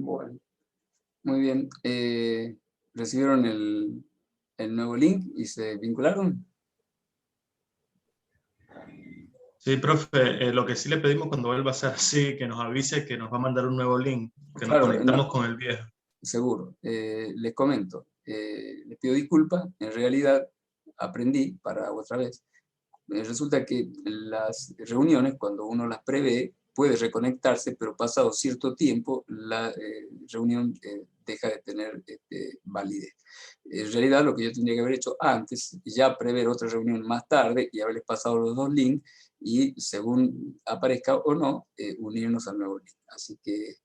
Bueno, muy bien. ¿Recibieron el nuevo link y se vincularon? Sí, profe, lo que sí le pedimos cuando vuelva a ser así, que nos avise que nos va a mandar un nuevo link, que nos Claro, conectamos con el viejo. seguro. Les comento, les pido disculpas, en realidad aprendí para otra vez. Resulta que las reuniones, cuando uno las prevé, puede reconectarse, pero pasado cierto tiempo la reunión deja de tener validez. En realidad lo que yo tendría que haber hecho antes, ya prever otra reunión más tarde y haberles pasado los dos links y según aparezca o no, unirnos al nuevo link. Así que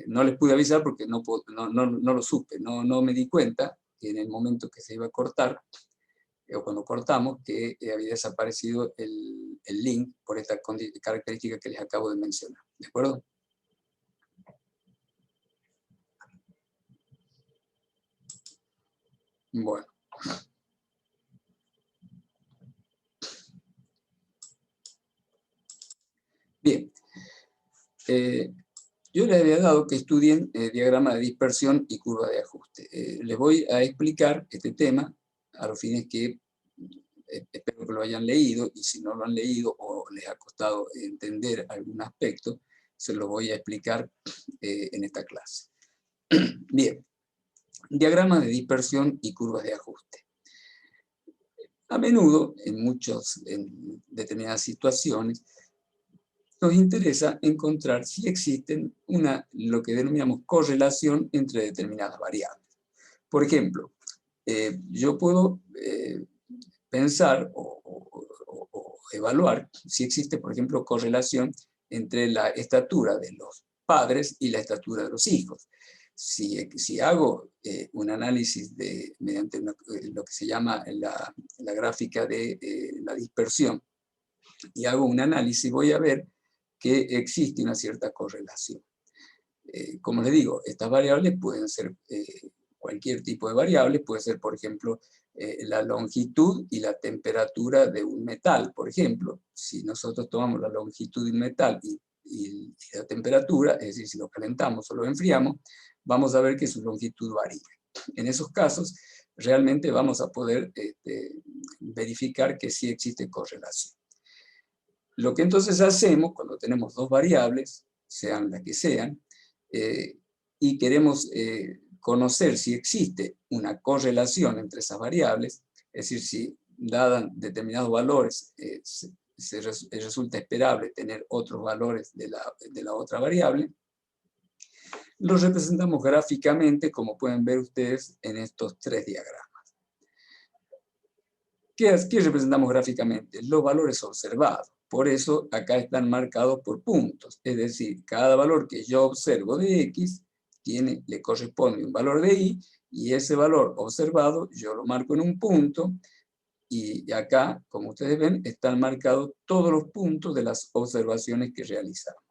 no les pude avisar porque no lo supe, no me di cuenta que en el momento que se iba a cortar, o cuando cortamos, que había desaparecido el link por esta característica que les acabo de mencionar. ¿De acuerdo? Bueno. Bien. Yo les había dado que estudien diagrama de dispersión y curva de ajuste. Les voy a explicar este tema a los fines que espero que lo hayan leído, y si no lo han leído o les ha costado entender algún aspecto, se lo voy a explicar en esta clase. Bien, diagrama de dispersión y curvas de ajuste. A menudo, en determinadas situaciones, nos interesa encontrar si existen lo que denominamos correlación entre determinadas variables. Por ejemplo, yo puedo pensar o evaluar si existe, por ejemplo, correlación entre la estatura de los padres y la estatura de los hijos. Si hago un análisis mediante lo que se llama la gráfica de la dispersión, y hago un análisis, voy a ver que existe una cierta correlación. Como les digo, estas variables pueden ser cualquier tipo de variable, puede ser, por ejemplo, la longitud y la temperatura de un metal, por ejemplo. Si nosotros tomamos la longitud de un metal y la temperatura, es decir, si lo calentamos o lo enfriamos, vamos a ver que su longitud varía. En esos casos, realmente vamos a poder verificar que sí existe correlación. Lo que entonces hacemos cuando tenemos dos variables, sean las que sean, y queremos conocer si existe una correlación entre esas variables, es decir, si dadas determinados valores resulta esperable tener otros valores de la otra variable, los representamos gráficamente, como pueden ver ustedes en estos tres diagramas. ¿Qué representamos gráficamente? Los valores observados. Por eso acá están marcados por puntos. Es decir, cada valor que yo observo de X le corresponde un valor de Y ese valor observado yo lo marco en un punto, y acá, como ustedes ven, están marcados todos los puntos de las observaciones que realizamos.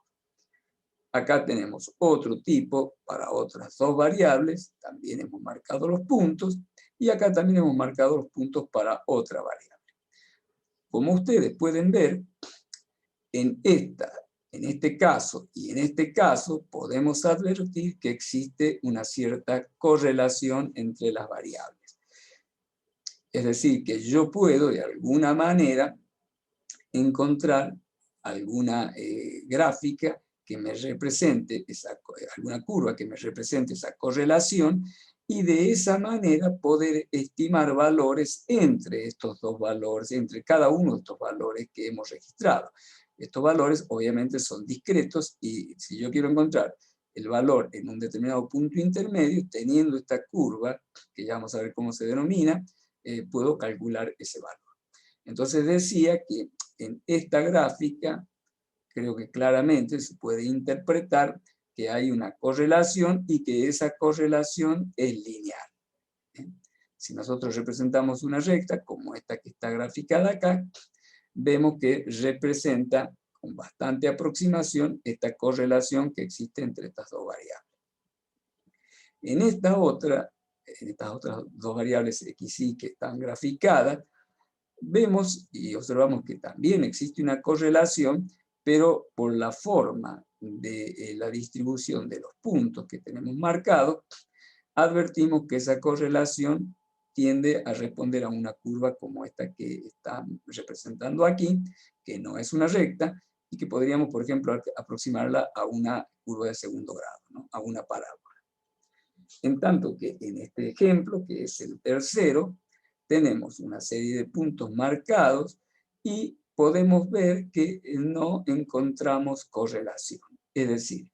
Acá tenemos otro tipo para otras dos variables, también hemos marcado los puntos, y acá también hemos marcado los puntos para otra variable. Como ustedes pueden ver, en este caso y en este caso podemos advertir que existe una cierta correlación entre las variables. Es decir, que yo puedo de alguna manera encontrar alguna gráfica que me represente, alguna curva que me represente esa correlación, y de esa manera poder estimar valores entre estos dos valores, entre cada uno de estos valores que hemos registrado. Estos valores obviamente son discretos, y si yo quiero encontrar el valor en un determinado punto intermedio, teniendo esta curva, que ya vamos a ver cómo se denomina, puedo calcular ese valor. Entonces decía que en esta gráfica creo que claramente se puede interpretar que hay una correlación y que esa correlación es lineal. Si nosotros representamos una recta, como esta que está graficada acá, vemos que representa con bastante aproximación esta correlación que existe entre estas dos variables. En estas otras dos variables x y que están graficadas, vemos y observamos que también existe una correlación, pero por la forma de la distribución de los puntos que tenemos marcados, advertimos que esa correlación tiende a responder a una curva como esta que está representando aquí, que no es una recta, y que podríamos, por ejemplo, aproximarla a una curva de segundo grado, ¿no? A una parábola. En tanto que en este ejemplo, que es el tercero, tenemos una serie de puntos marcados y podemos ver que no encontramos correlación. Es decir,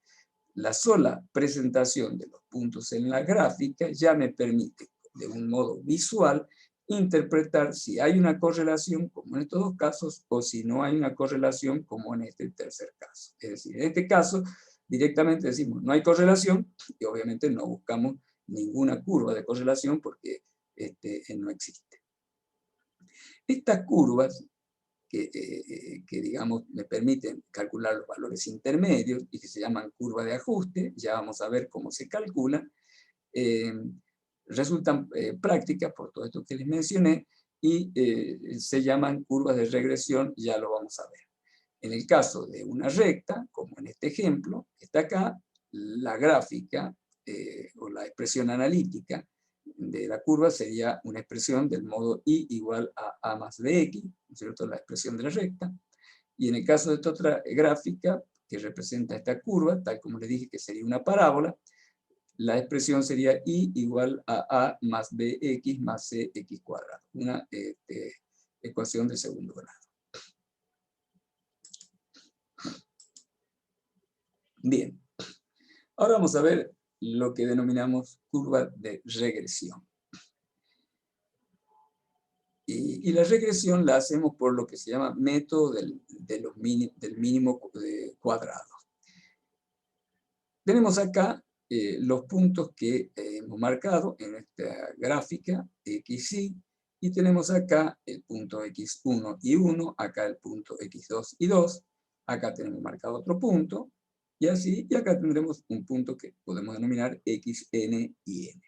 la sola presentación de los puntos en la gráfica ya me permite, de un modo visual, interpretar si hay una correlación, como en estos dos casos, o si no hay una correlación, como en este tercer caso. Es decir, en este caso, directamente decimos no hay correlación, y obviamente no buscamos ninguna curva de correlación porque no existe. Estas curvas que digamos, me permiten calcular los valores intermedios y que se llaman curva de ajuste, ya vamos a ver cómo se calculan, resultan prácticas por todo esto que les mencioné y se llaman curvas de regresión, ya lo vamos a ver. En el caso de una recta, como en este ejemplo, está acá, la gráfica o la expresión analítica de la curva sería una expresión del modo y igual a a más bx, ¿no es cierto?, la expresión de la recta. Y en el caso de esta otra gráfica, que representa esta curva, tal como les dije que sería una parábola, la expresión sería y igual a más bx más cx cuadrado, una ecuación de segundo grado. Bien, ahora vamos a ver lo que denominamos curva de regresión. Y la regresión la hacemos por lo que se llama método del mínimo cuadrado. Tenemos acá los puntos que hemos marcado en esta gráfica, xy, y tenemos acá el punto x1 y 1, acá el punto x2 y 2, acá tenemos marcado otro punto, y así, y acá tendremos un punto que podemos denominar xn y n.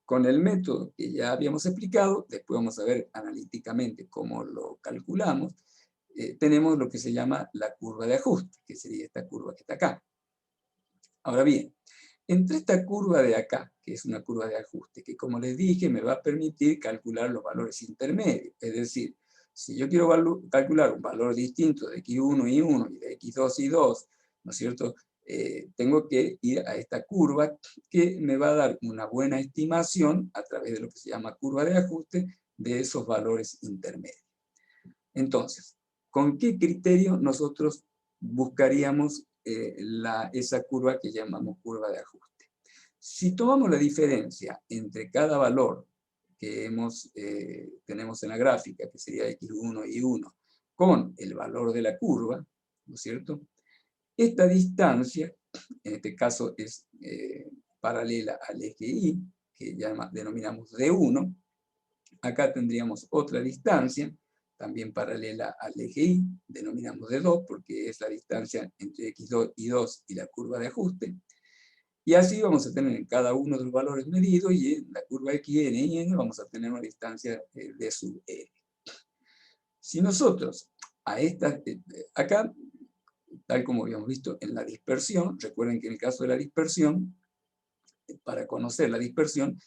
Con el método que ya habíamos explicado, después vamos a ver analíticamente cómo lo calculamos, tenemos lo que se llama la curva de ajuste, que sería esta curva que está acá. Ahora bien, entre esta curva de acá, que es una curva de ajuste, que como les dije me va a permitir calcular los valores intermedios, es decir, si yo quiero calcular un valor distinto de x1 y 1 y de x2 y 2, ¿no es cierto?, tengo que ir a esta curva que me va a dar una buena estimación a través de lo que se llama curva de ajuste de esos valores intermedios. Entonces, ¿con qué criterio nosotros buscaríamos esa curva que llamamos curva de ajuste? Si tomamos la diferencia entre cada valor que tenemos en la gráfica, que sería x1 y 1, con el valor de la curva, ¿no es cierto?, esta distancia, en este caso es paralela al eje Y, que denominamos D1. Acá tendríamos otra distancia, también paralela al eje Y, denominamos D2, porque es la distancia entre x2 y 2 y la curva de ajuste. Y así vamos a tener en cada uno de los valores medidos, y en la curva xn y n vamos a tener una distancia d sub n. Si nosotros acá, tal como habíamos visto en la dispersión, recuerden que en el caso de la dispersión, para conocer la dispersión,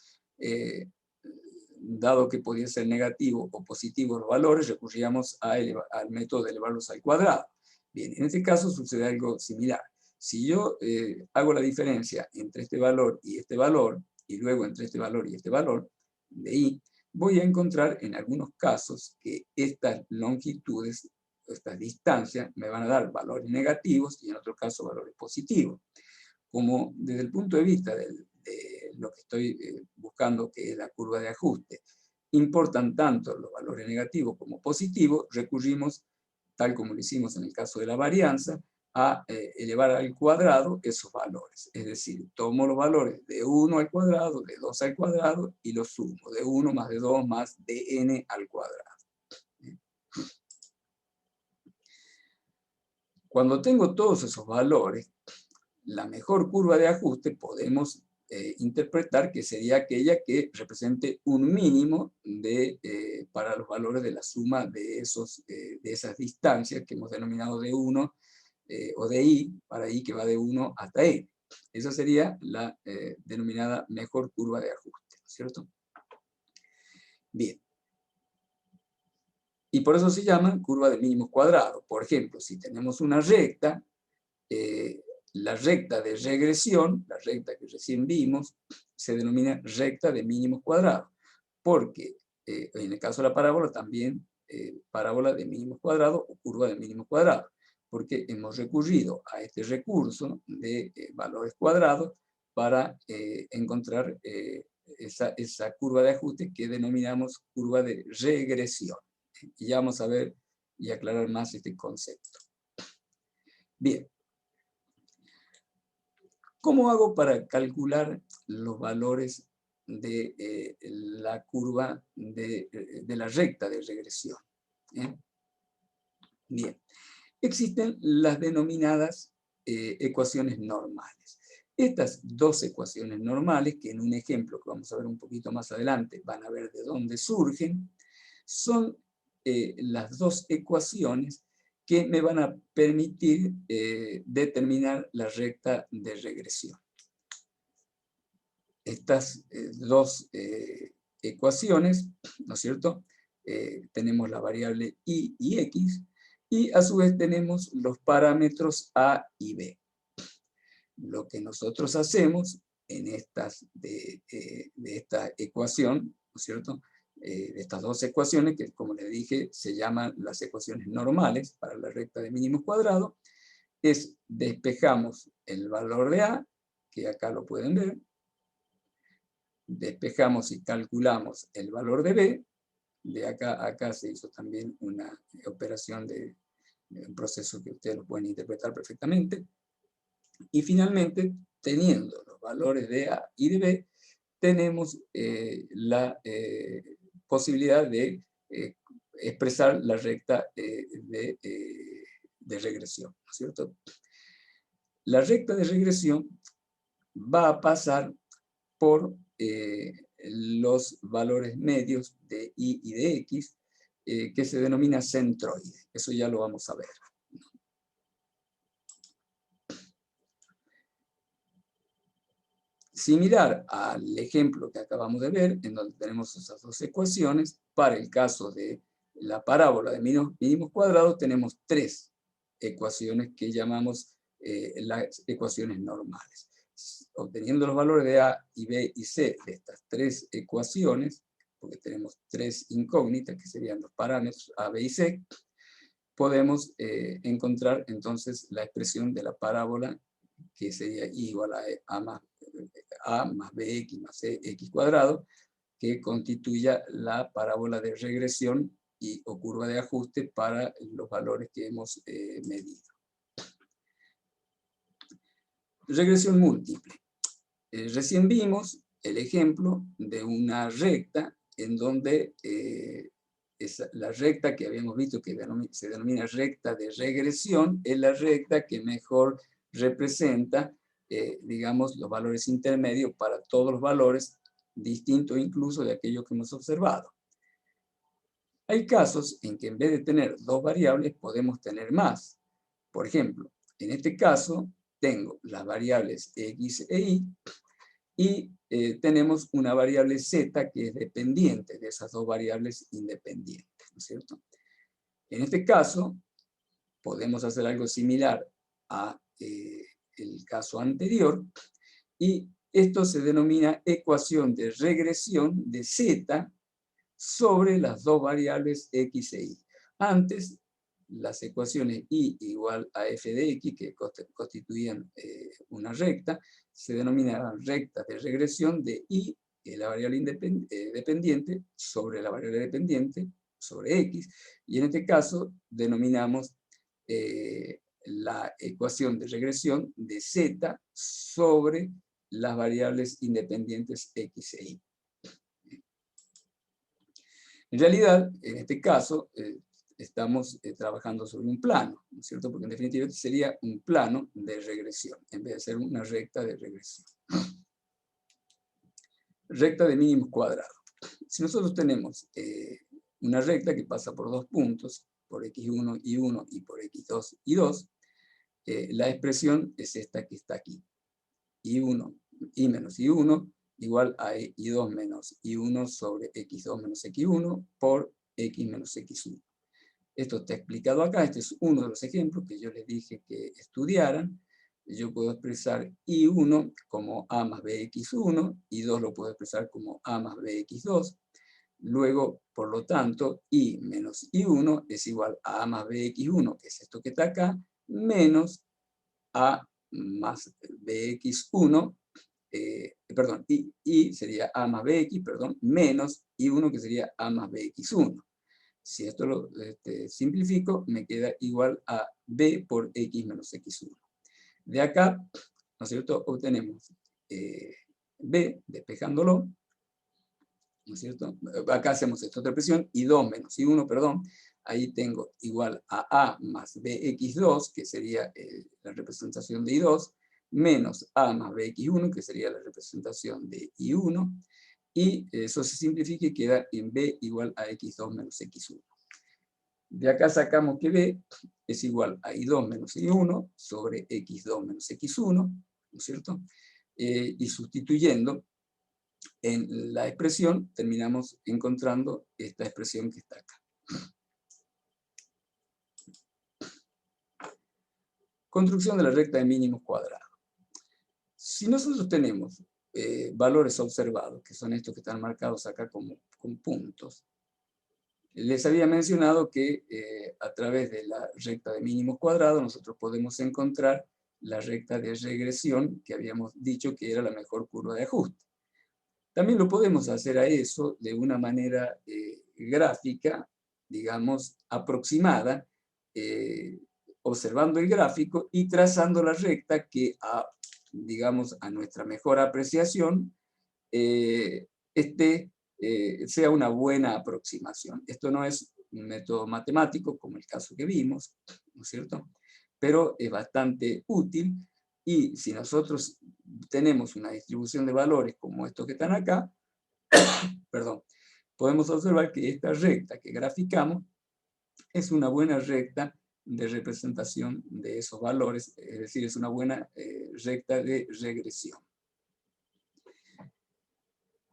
dado que podía ser negativo o positivo los valores, recurríamos al método de elevarlos al cuadrado. Bien, en este caso sucede algo similar. Si yo hago la diferencia entre este valor, y luego entre este valor y este valor de y, voy a encontrar en algunos casos que estas longitudes, estas distancias, me van a dar valores negativos y en otros casos valores positivos. Como desde el punto de vista de lo que estoy buscando, que es la curva de ajuste, importan tanto los valores negativos como positivos, recurrimos, tal como lo hicimos en el caso de la varianza, a elevar al cuadrado esos valores. Es decir, tomo los valores de 1 al cuadrado, de 2 al cuadrado, y los sumo, de 1 más de 2 más dn al cuadrado. Cuando tengo todos esos valores, la mejor curva de ajuste podemos interpretar que sería aquella que represente un mínimo para los valores de la suma de esas distancias que hemos denominado de 1 o de i, para i que va de 1 hasta n. Esa sería la denominada mejor curva de ajuste, ¿no es cierto? Bien. Y por eso se llama curva de mínimos cuadrados. Por ejemplo, si tenemos una recta, la recta de regresión, la recta que recién vimos, se denomina recta de mínimos cuadrados, porque en el caso de la parábola también parábola de mínimos cuadrados o curva de mínimos cuadrados, porque hemos recurrido a este recurso de valores cuadrados para encontrar esa curva de ajuste que denominamos curva de regresión. Y ya vamos a ver y aclarar más este concepto. Bien. ¿Cómo hago para calcular los valores de la curva de la recta de regresión? Bien. Existen las denominadas ecuaciones normales. Estas dos ecuaciones normales, que en un ejemplo que vamos a ver un poquito más adelante, van a ver de dónde surgen, son las dos ecuaciones que me van a permitir determinar la recta de regresión. Estas dos ecuaciones, ¿no es cierto? Tenemos la variable y y x, y a su vez tenemos los parámetros a y b. Lo que nosotros hacemos en de esta ecuación, ¿no es cierto?, de estas dos ecuaciones, que como les dije, se llaman las ecuaciones normales para la recta de mínimos cuadrados, es despejamos el valor de A, que acá lo pueden ver, despejamos y calculamos el valor de B, de acá a acá se hizo también una operación de un proceso que ustedes lo pueden interpretar perfectamente, y finalmente, teniendo los valores de A y de B, tenemos la posibilidad de expresar la recta de regresión, ¿no es cierto? La recta de regresión va a pasar por los valores medios de y y de x, que se denomina centroide. Eso ya lo vamos a ver. Similar al ejemplo que acabamos de ver, en donde tenemos esas dos ecuaciones, para el caso de la parábola de mínimos cuadrados, tenemos tres ecuaciones que llamamos las ecuaciones normales. Obteniendo los valores de A y B y C de estas tres ecuaciones, porque tenemos tres incógnitas, que serían los parámetros A, B y C, podemos encontrar entonces la expresión de la parábola, que sería I igual a más bx más cx cuadrado, que constituya la parábola de regresión o curva de ajuste para los valores que hemos medido. Regresión múltiple. Recién vimos el ejemplo de una recta en donde la recta que habíamos visto que se denomina recta de regresión es la recta que mejor representa digamos, los valores intermedios para todos los valores, distintos incluso de aquellos que hemos observado. Hay casos en que en vez de tener dos variables podemos tener más. Por ejemplo, en este caso tengo las variables x e y, y tenemos una variable z que es dependiente de esas dos variables independientes, ¿no es cierto? En este caso, podemos hacer algo similar a el caso anterior, y esto se denomina ecuación de regresión de z sobre las dos variables x e y. Antes, las ecuaciones y igual a f de x, que constituían una recta, se denominaban rectas de regresión de y, la variable dependiente, sobre la variable dependiente, sobre x, y en este caso denominamos la ecuación de regresión de z sobre las variables independientes x e y. En realidad, en este caso, estamos trabajando sobre un plano, ¿no es cierto? Porque en definitiva sería un plano de regresión, en vez de ser una recta de regresión. recta de mínimos cuadrados. Si nosotros tenemos una recta que pasa por dos puntos, por x1 y 1 y por x2 y 2, la expresión es esta que está aquí. y1, y menos y1 igual a y2 menos y1 sobre x2 menos x1 por x menos x1. Esto está explicado acá, este es uno de los ejemplos que yo les dije que estudiaran. Yo puedo expresar y1 como a más bx1, y2 lo puedo expresar como a más bx2. Luego, por lo tanto, y menos y1 es igual a a más bx1, que es esto que está acá, menos a más bx1, perdón, y sería a más bx, perdón, menos y1 que sería a más bx1. Si esto lo simplifico, me queda igual a b por x menos x1. De acá, ¿no es cierto?, obtenemos b, despejándolo, ¿no es cierto? Acá hacemos esta otra expresión, y2 menos y1, perdón, ahí tengo igual a más bx2, que sería la representación de y2, menos a más bx1, que sería la representación de y1, y eso se simplifica y queda en b igual a x2 menos x1. De acá sacamos que b es igual a y2 menos y1 sobre x2 menos x1, ¿no es cierto? Y sustituyendo en la expresión, terminamos encontrando esta expresión que está acá. Construcción de la recta de mínimos cuadrados. Si nosotros tenemos valores observados, que son estos que están marcados acá con puntos, les había mencionado que a través de la recta de mínimos cuadrados nosotros podemos encontrar la recta de regresión que habíamos dicho que era la mejor curva de ajuste. También lo podemos hacer a eso de una manera gráfica, digamos, aproximada, observando el gráfico y trazando la recta que, digamos, a nuestra mejor apreciación, sea una buena aproximación. Esto no es un método matemático, como el caso que vimos, ¿no es cierto? Pero es bastante útil, y si nosotros tenemos una distribución de valores como estos que están acá, perdón, podemos observar que esta recta que graficamos es una buena recta de representación de esos valores, es decir, es una buena recta de regresión.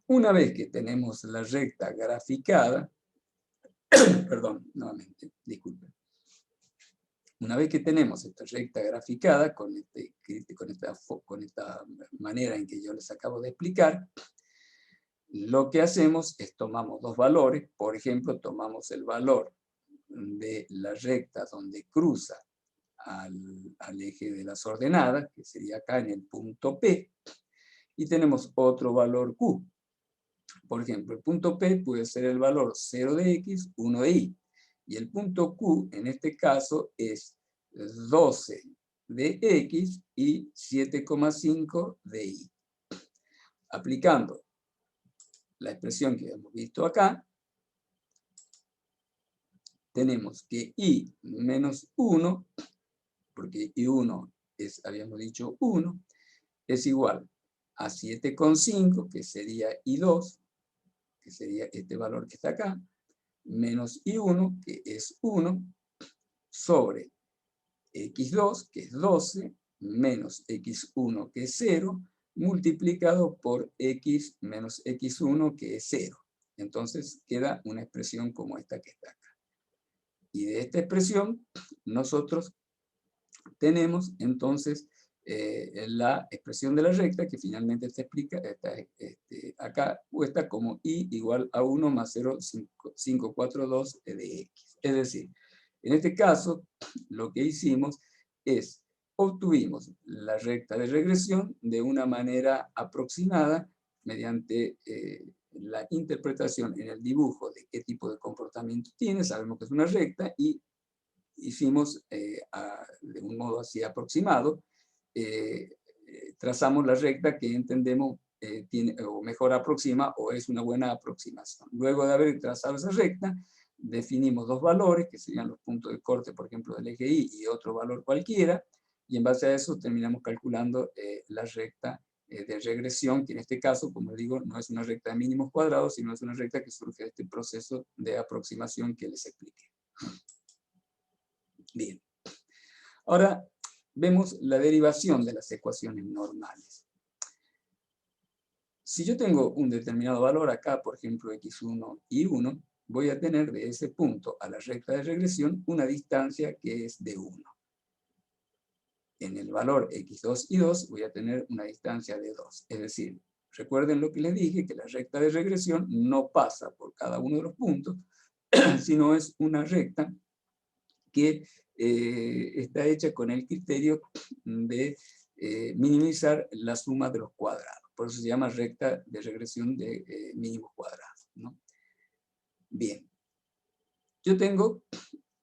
Una vez que tenemos la recta graficada, perdón, nuevamente, disculpen. Una vez que tenemos esta recta graficada con esta manera en que yo les acabo de explicar, lo que hacemos es tomamos dos valores. Por ejemplo, tomamos el valor de la recta donde cruza al eje de las ordenadas, que sería acá en el punto P, y tenemos otro valor Q. Por ejemplo, el punto P puede ser el valor 0 de X, 1 de Y. Y el punto Q, en este caso, es 12 de X y 7,5 de Y. Aplicando la expresión que hemos visto acá, tenemos que Y menos 1, porque Y1 es, habíamos dicho 1, es igual a 7,5, que sería Y2, que sería este valor que está acá, menos y1, que es 1, sobre x2, que es 12, menos x1, que es 0, multiplicado por x menos x1, que es 0. Entonces queda una expresión como esta que está acá. Y de esta expresión nosotros tenemos entonces la expresión de la recta, que finalmente está acá puesta como y igual a 1 más 0,542 de x. Es decir, en este caso, lo que hicimos es, obtuvimos la recta de regresión de una manera aproximada mediante la interpretación en el dibujo de qué tipo de comportamiento tiene. Sabemos que es una recta y hicimos de un modo así aproximado, trazamos la recta que entendemos tiene, o mejor aproxima, o es una buena aproximación. Luego de haber trazado esa recta, definimos dos valores, que serían los puntos de corte, por ejemplo, del eje Y, y otro valor cualquiera, y en base a eso terminamos calculando la recta de regresión, que en este caso, como digo, no es una recta de mínimos cuadrados, sino es una recta que surge de este proceso de aproximación que les expliqué. Bien. Ahora vemos la derivación de las ecuaciones normales. Si yo tengo un determinado valor acá, por ejemplo, x1 y 1, voy a tener de ese punto a la recta de regresión una distancia que es de 1. En el valor x2 y 2 voy a tener una distancia de 2. Es decir, recuerden lo que les dije, que la recta de regresión no pasa por cada uno de los puntos, sino es una recta que está hecha con el criterio de minimizar la suma de los cuadrados. Por eso se llama recta de regresión de mínimos cuadrados, ¿no? Bien. Yo tengo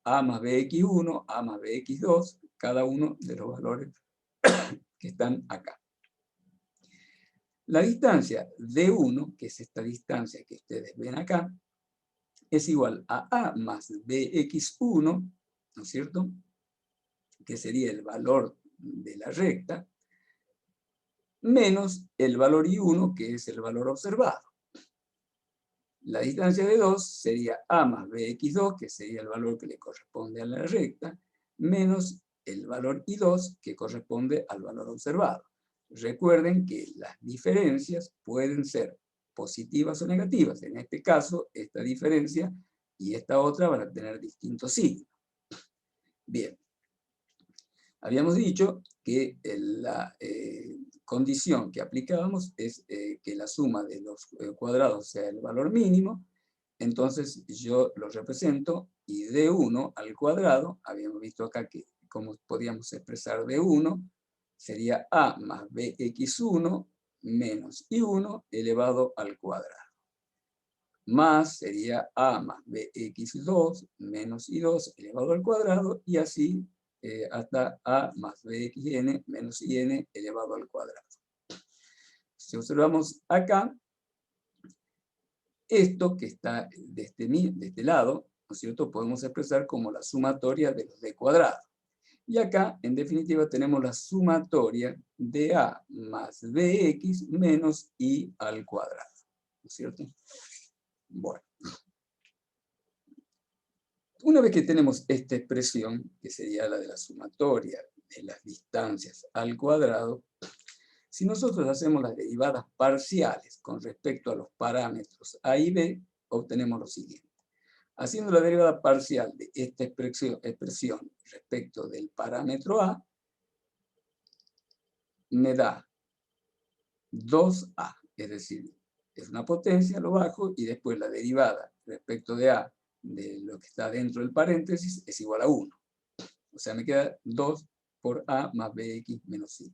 a más bx1, a más bx2, cada uno de los valores que están acá. La distancia d1, que es esta distancia que ustedes ven acá, es igual a más bx1, ¿no es cierto?, que sería el valor de la recta, menos el valor i1, que es el valor observado. La distancia de 2 sería a más bx2, que sería el valor que le corresponde a la recta, menos el valor i2, que corresponde al valor observado. Recuerden que las diferencias pueden ser positivas o negativas. En este caso, esta diferencia y esta otra van a tener distintos signos. Bien. Habíamos dicho que la condición que aplicábamos es que la suma de los cuadrados sea el valor mínimo. Entonces yo lo represento y d1 al cuadrado, habíamos visto acá que cómo podíamos expresar d1, sería a más bx1 menos i1 elevado al cuadrado. Más sería a más bx2 menos i2 elevado al cuadrado, y así hasta a más bxn menos in elevado al cuadrado. Si observamos acá, esto que está de este lado, ¿no es cierto?, podemos expresar como la sumatoria de los d cuadrado. Y acá, en definitiva, tenemos la sumatoria de a más bx menos i al cuadrado, ¿no es cierto? Bueno. Una vez que tenemos esta expresión, que sería la de la sumatoria de las distancias al cuadrado, si nosotros hacemos las derivadas parciales con respecto a los parámetros a y b, obtenemos lo siguiente. Haciendo la derivada parcial de esta expresión respecto del parámetro a, me da 2a, es decir, es una potencia, lo bajo, y después la derivada respecto de a de lo que está dentro del paréntesis es igual a 1. O sea, me queda 2 por a más bx menos i.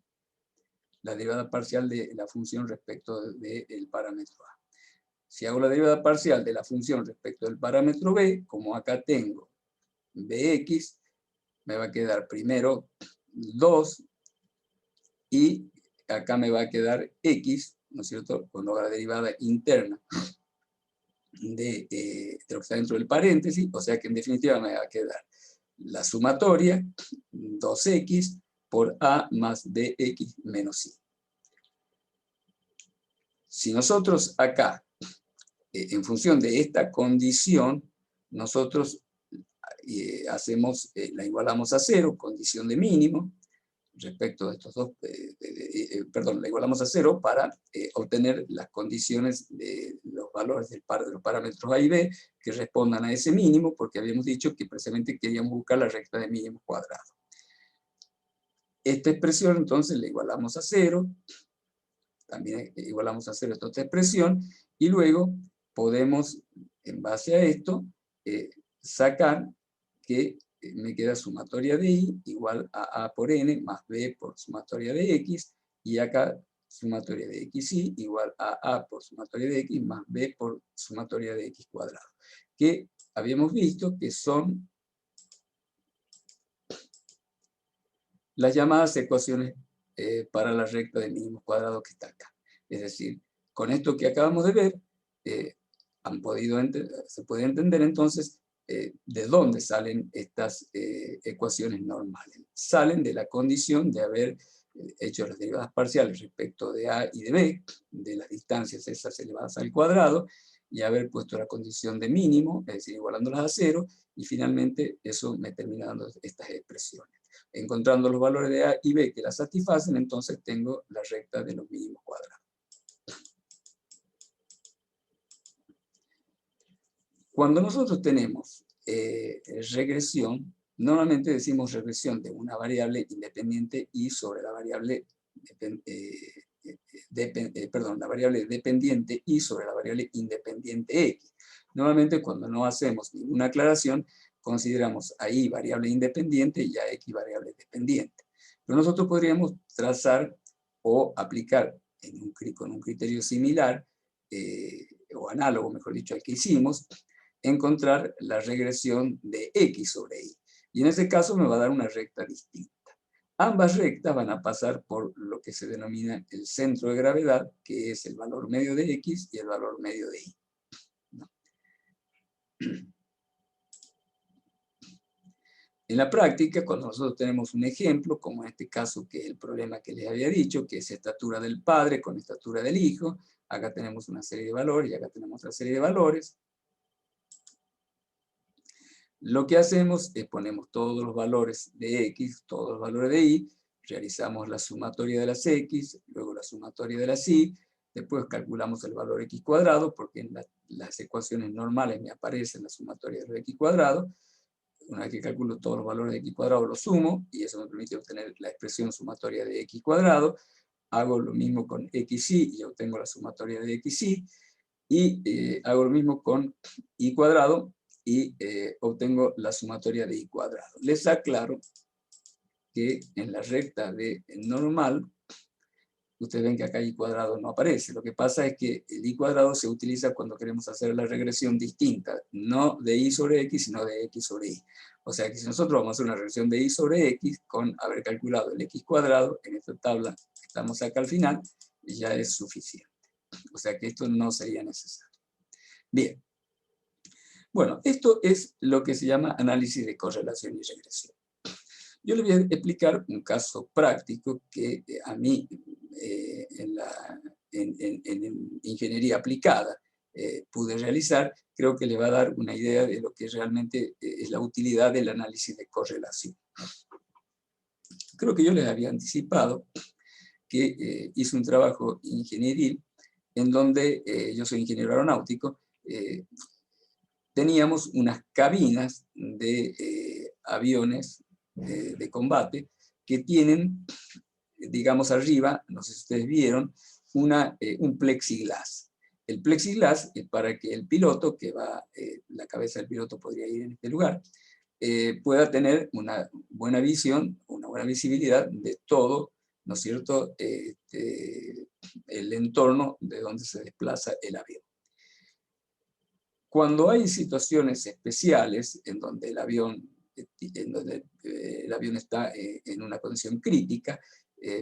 La derivada parcial de la función respecto del parámetro a. Si hago la derivada parcial de la función respecto del parámetro b, como acá tengo bx, me va a quedar primero 2 y acá me va a quedar x, ¿no es cierto?, cuando haga la derivada interna de lo que está dentro del paréntesis, o sea que en definitiva me va a quedar la sumatoria 2x por a más bx menos i. Si nosotros acá, en función de esta condición, nosotros la igualamos a 0, condición de mínimo, respecto de estos dos, perdón, la igualamos a 0 para obtener las condiciones de los valores de los parámetros a y b que respondan a ese mínimo, porque habíamos dicho que precisamente queríamos buscar la recta de mínimos cuadrados. Esta expresión entonces la igualamos a 0, también igualamos a 0 esta otra expresión, y luego podemos, en base a esto, sacar que me queda sumatoria de i igual a por n más b por sumatoria de x, y acá sumatoria de xi igual a por sumatoria de x más b por sumatoria de x cuadrado, que habíamos visto que son las llamadas ecuaciones para la recta de mínimos cuadrados que está acá. Es decir, con esto que acabamos de ver, se puede entender entonces de dónde salen estas ecuaciones normales. Salen de la condición de haber hecho las derivadas parciales respecto de A y de B, de las distancias esas elevadas al cuadrado, y haber puesto la condición de mínimo, es decir, igualándolas a cero, y finalmente eso me termina dando estas expresiones. Encontrando los valores de A y B que las satisfacen, entonces tengo la recta de los mínimos cuadrados. Cuando nosotros tenemos regresión, normalmente decimos regresión de una variable independiente y sobre la variable, la variable dependiente y sobre la variable independiente x. Normalmente cuando no hacemos ninguna aclaración, consideramos a y variable independiente y a x variable dependiente. Pero nosotros podríamos trazar o aplicar con un criterio similar, o análogo, mejor dicho, al que hicimos, encontrar la regresión de x sobre y. Y en ese caso me va a dar una recta distinta. Ambas rectas van a pasar por lo que se denomina el centro de gravedad, que es el valor medio de x y el valor medio de y. ¿No? En la práctica, cuando nosotros tenemos un ejemplo, como en este caso, que es el problema que les había dicho, que es estatura del padre con estatura del hijo, acá tenemos una serie de valores y acá tenemos otra serie de valores. Lo que hacemos es ponemos todos los valores de x, todos los valores de y, realizamos la sumatoria de las x, luego la sumatoria de las y, después calculamos el valor x cuadrado, porque en las ecuaciones normales me aparece la sumatoria de los x cuadrados. Una vez que calculo todos los valores de x cuadrado, los sumo, y eso me permite obtener la expresión sumatoria de x cuadrado. Hago lo mismo con xy y obtengo la sumatoria de xy, y hago lo mismo con y cuadrado, y obtengo la sumatoria de y cuadrado. Les aclaro que en la recta de normal, ustedes ven que acá y cuadrado no aparece. Lo que pasa es que el y cuadrado se utiliza cuando queremos hacer la regresión distinta, no de y sobre x, sino de x sobre y. O sea que si nosotros vamos a hacer una regresión de y sobre x, con haber calculado el x cuadrado, en esta tabla que estamos acá al final, ya es suficiente. O sea que esto no sería necesario. Bien. Bueno, esto es lo que se llama análisis de correlación y regresión. Yo les voy a explicar un caso práctico que a mí en ingeniería aplicada pude realizar. Creo que les va a dar una idea de lo que realmente es la utilidad del análisis de correlación. Creo que yo les había anticipado que hice un trabajo ingenieril en donde yo soy ingeniero aeronáutico. Teníamos unas cabinas de aviones de combate que tienen, digamos arriba, no sé si ustedes vieron, un plexiglas. El plexiglas es para que el piloto, la cabeza del piloto podría ir en este lugar, pueda tener una buena visión, una buena visibilidad de todo, ¿no es cierto?, el entorno de donde se desplaza el avión. Cuando hay situaciones especiales en donde el avión está en una condición crítica,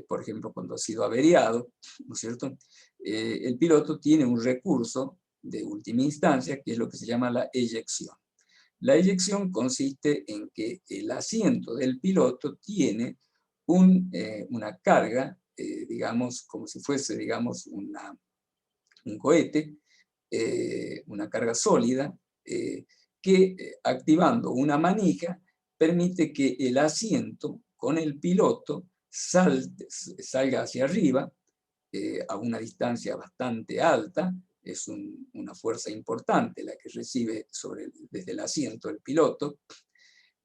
por ejemplo, cuando ha sido averiado, ¿no es cierto?, el piloto tiene un recurso de última instancia, que es lo que se llama la eyección. La eyección consiste en que el asiento del piloto tiene una carga, digamos, como si fuese, digamos, un cohete, una carga sólida, que activando una manija permite que el asiento con el piloto salga hacia arriba a una distancia bastante alta. Es una fuerza importante la que recibe desde el asiento el piloto,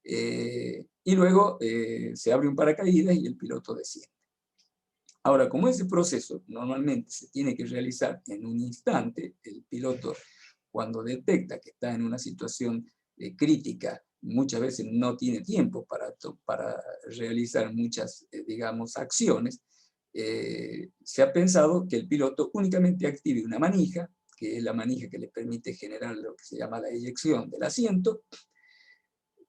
y luego se abre un paracaídas y el piloto desciende. Ahora, como ese proceso normalmente se tiene que realizar en un instante, el piloto, cuando detecta que está en una situación crítica, muchas veces no tiene tiempo para realizar muchas, digamos, acciones, se ha pensado que el piloto únicamente active una manija, que es la manija que le permite generar lo que se llama la eyección del asiento.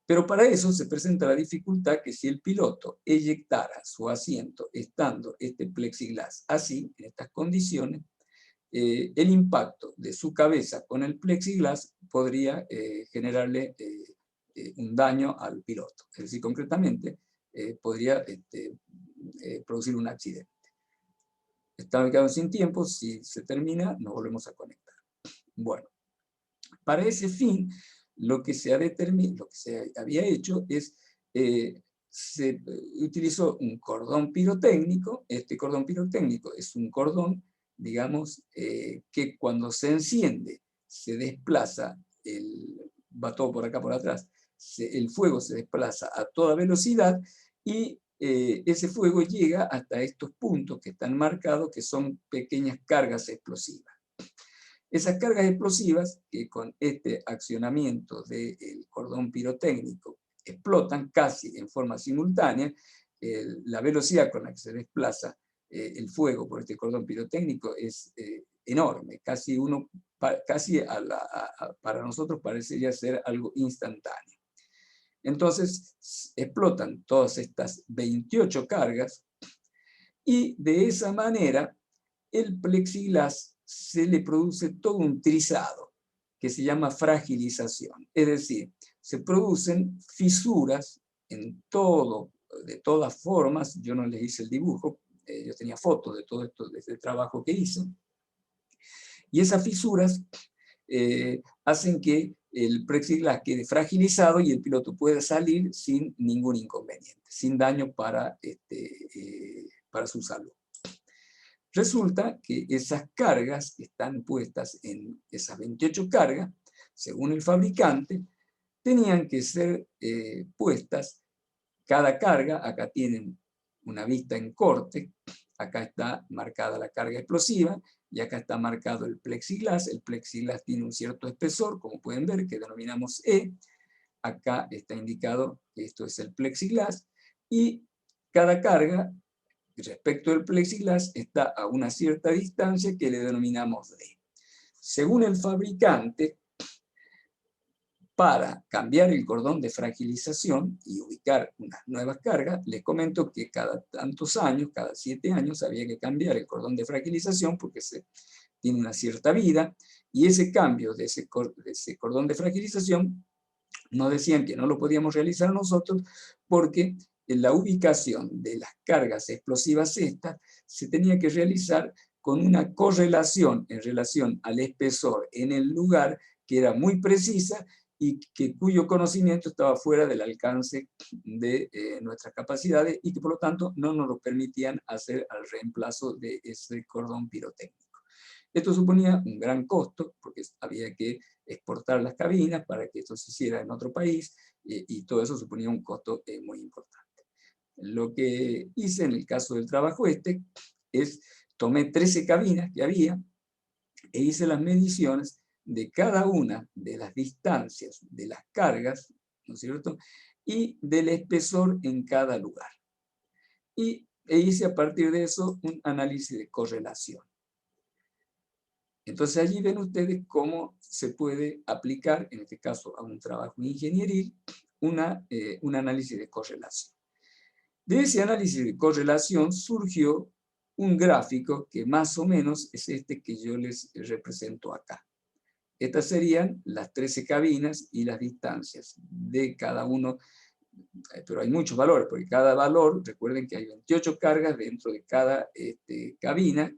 Pero para eso se presenta la dificultad que si el piloto eyectara su asiento estando este plexiglas así, en estas condiciones, el impacto de su cabeza con el plexiglas podría generarle un daño al piloto. Es decir, concretamente, podría producir un accidente. Estamos quedando sin tiempo, si se termina nos volvemos a conectar. Bueno, para ese fin, lo que se había hecho es, se utilizó un cordón pirotécnico. Este cordón pirotécnico es un cordón, digamos, que cuando se enciende, se desplaza, va todo por acá por atrás, el fuego se desplaza a toda velocidad y ese fuego llega hasta estos puntos que están marcados, que son pequeñas cargas explosivas. Esas cargas explosivas, que con este accionamiento del cordón pirotécnico explotan casi en forma simultánea, la velocidad con la que se desplaza el fuego por este cordón pirotécnico es enorme, casi para nosotros parecería ser algo instantáneo. Entonces explotan todas estas 28 cargas y de esa manera el plexiglás se le produce todo un trizado que se llama fragilización. Es decir, se producen fisuras de todas formas. Yo no les hice el dibujo, yo tenía fotos de todo esto, de este trabajo que hice. Y esas fisuras hacen que el plexiglás quede fragilizado y el piloto pueda salir sin ningún inconveniente, sin daño para su salud. Resulta que esas cargas que están puestas en esas 28 cargas, según el fabricante, tenían que ser puestas, cada carga, acá tienen una vista en corte, acá está marcada la carga explosiva, y acá está marcado el plexiglás. El plexiglás tiene un cierto espesor, como pueden ver, que denominamos E. Acá está indicado que esto es el plexiglás, y cada carga respecto del plexiglás está a una cierta distancia que le denominamos D. Según el fabricante, para cambiar el cordón de fragilización y ubicar unas nuevas cargas, les comento que cada tantos años, cada 7 años, había que cambiar el cordón de fragilización porque tiene una cierta vida, y ese cambio de ese cordón de fragilización nos decían que no lo podíamos realizar nosotros porque en la ubicación de las cargas explosivas estas se tenía que realizar con una correlación en relación al espesor en el lugar que era muy precisa y cuyo conocimiento estaba fuera del alcance de nuestras capacidades y que por lo tanto no nos lo permitían hacer al reemplazo de ese cordón pirotécnico. Esto suponía un gran costo porque había que exportar las cabinas para que esto se hiciera en otro país y todo eso suponía un costo muy importante. Lo que hice en el caso del trabajo es tomé 13 cabinas que había e hice las mediciones de cada una de las distancias de las cargas, ¿no es cierto?, y del espesor en cada lugar. E hice a partir de eso un análisis de correlación. Entonces allí ven ustedes cómo se puede aplicar, en este caso a un trabajo ingenieril, un análisis de correlación. De ese análisis de correlación surgió un gráfico que más o menos es este que yo les represento acá. Estas serían las 13 cabinas y las distancias de cada uno, pero hay muchos valores, porque cada valor, recuerden que hay 28 cargas dentro de cada cabina,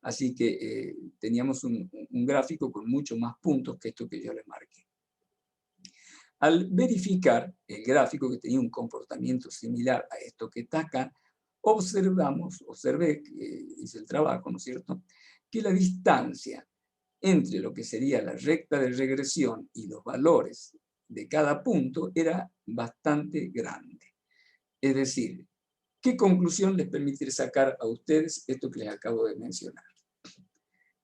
así que teníamos un gráfico con muchos más puntos que esto que yo les marqué. Al verificar el gráfico, que tenía un comportamiento similar a esto que está acá, observé, hice el trabajo, ¿no es cierto?, que la distancia entre lo que sería la recta de regresión y los valores de cada punto era bastante grande. Es decir, ¿qué conclusión les permite sacar a ustedes esto que les acabo de mencionar?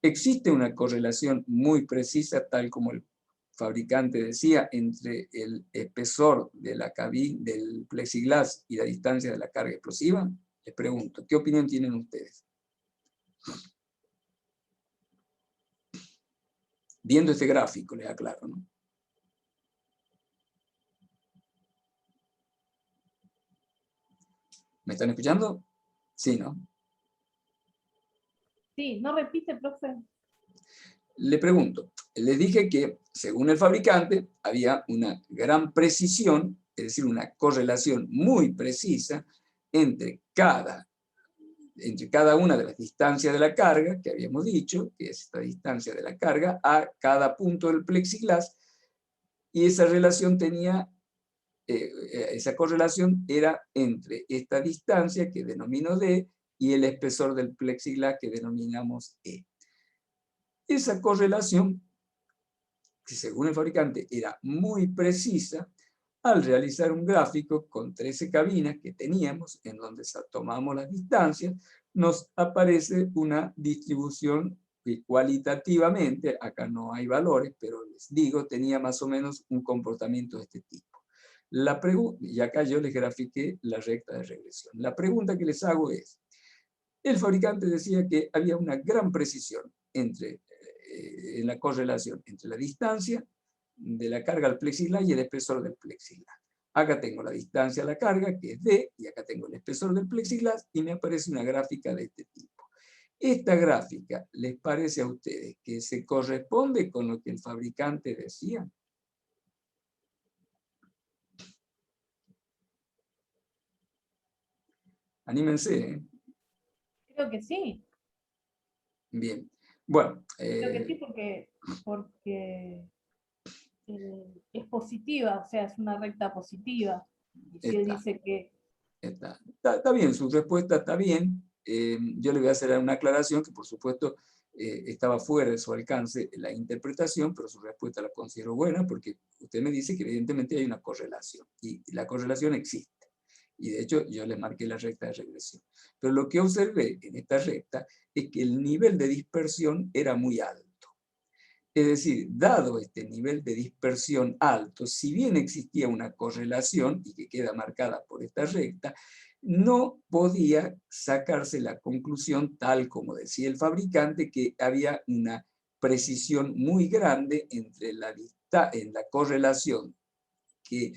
Existe una correlación muy precisa, tal como el fabricante decía, entre el espesor de la cabina, del plexiglás y la distancia de la carga explosiva. Les pregunto, ¿qué opinión tienen ustedes? Viendo este gráfico, les aclaro, ¿no? ¿Me están escuchando? Sí, ¿no? Sí, no repite, profe. Le pregunto, les dije que, según el fabricante, había una gran precisión, es decir, una correlación muy precisa entre cada una de las distancias de la carga, que habíamos dicho, que es esta distancia de la carga, a cada punto del plexiglas, y esa relación tenía, esa correlación era entre esta distancia, que denomino D, y el espesor del plexiglas, que denominamos E. Esa correlación, que según el fabricante era muy precisa, al realizar un gráfico con 13 cabinas que teníamos, en donde tomamos las distancias, nos aparece una distribución que cualitativamente, acá no hay valores, pero les digo, tenía más o menos un comportamiento de este tipo. Y acá yo les grafiqué la recta de regresión. La pregunta que les hago es, el fabricante decía que había una gran precisión en la correlación entre la distancia de la carga al plexiglas y el espesor del plexiglas. Acá tengo la distancia a la carga, que es D, y acá tengo el espesor del plexiglas, y me aparece una gráfica de este tipo. ¿Esta gráfica les parece a ustedes que se corresponde con lo que el fabricante decía? Anímense, ¿eh? Creo que sí. Bien. Bueno. Creo que sí porque es positiva, o sea, es una recta positiva. Y si él dice que... Está bien, su respuesta está bien. Yo le voy a hacer una aclaración que, por supuesto, estaba fuera de su alcance la interpretación, pero su respuesta la considero buena porque usted me dice que evidentemente hay una correlación, y la correlación existe. Y de hecho yo les marqué la recta de regresión. Pero lo que observé en esta recta es que el nivel de dispersión era muy alto. Es decir, dado este nivel de dispersión alto, si bien existía una correlación, y que queda marcada por esta recta, no podía sacarse la conclusión, tal como decía el fabricante, que había una precisión muy grande en la correlación que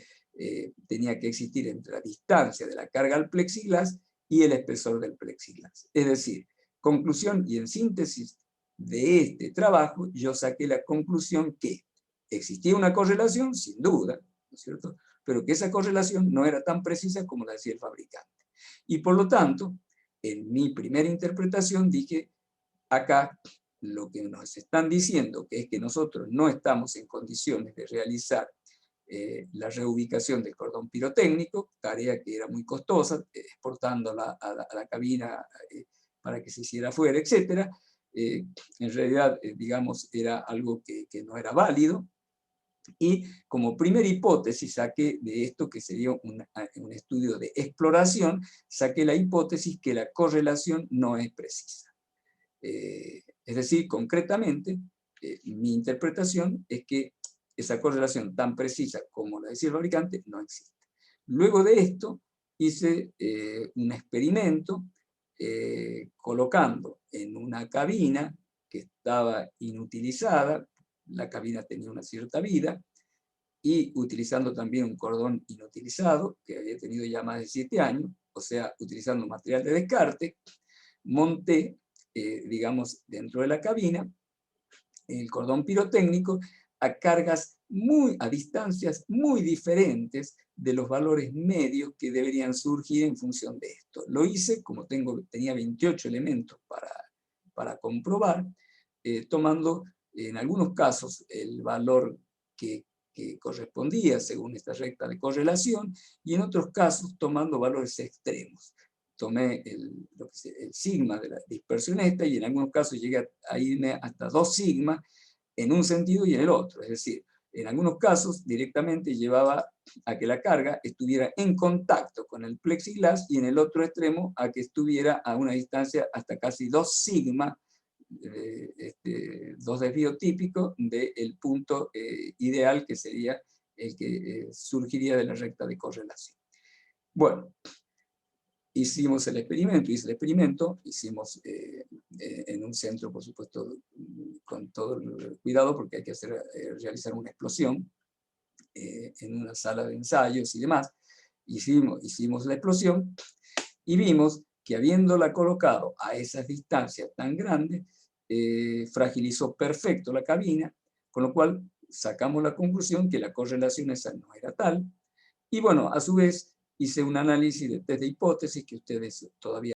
tenía que existir entre la distancia de la carga al plexiglas y el espesor del plexiglas. Es decir, conclusión y en síntesis de este trabajo, yo saqué la conclusión que existía una correlación, sin duda, ¿no es cierto?, pero que esa correlación no era tan precisa como la decía el fabricante. Y por lo tanto, en mi primera interpretación dije, acá lo que nos están diciendo, que es que nosotros no estamos en condiciones de realizar la reubicación del cordón pirotécnico, tarea que era muy costosa, exportándola a la cabina para que se hiciera afuera, etc. En realidad, digamos, era algo que no era válido, y como primera hipótesis saqué de esto, que sería un estudio de exploración, saqué la hipótesis que la correlación no es precisa. Es decir, concretamente, mi interpretación es que esa correlación tan precisa como la decía el fabricante no existe. Luego de esto, hice un experimento colocando en una cabina que estaba inutilizada, la cabina tenía una cierta vida, y utilizando también un cordón inutilizado, que había tenido ya más de 7 años, o sea, utilizando material de descarte, monté, digamos, dentro de la cabina, el cordón pirotécnico a distancias muy diferentes de los valores medios que deberían surgir en función de esto. Lo hice, como tenía 28 elementos para comprobar, tomando en algunos casos el valor que correspondía según esta recta de correlación, y en otros casos tomando valores extremos. Tomé el sigma de la dispersión esta, y en algunos casos llegué a irme hasta 2 sigma en un sentido y en el otro. Es decir, en algunos casos directamente llevaba a que la carga estuviera en contacto con el plexiglas, y en el otro extremo a que estuviera a una distancia hasta casi 2 sigma, 2 desvíos típicos del punto ideal, que sería el que surgiría de la recta de correlación. Bueno, hice el experimento, hicimos en un centro, por supuesto, con todo el cuidado, porque hay que realizar una explosión en una sala de ensayos y demás. Hicimos la explosión y vimos que, habiéndola colocado a esas distancias tan grandes, fragilizó perfecto la cabina, con lo cual sacamos la conclusión que la correlación esa no era tal. Y bueno, a su vez, hice un análisis de test de hipótesis que ustedes todavía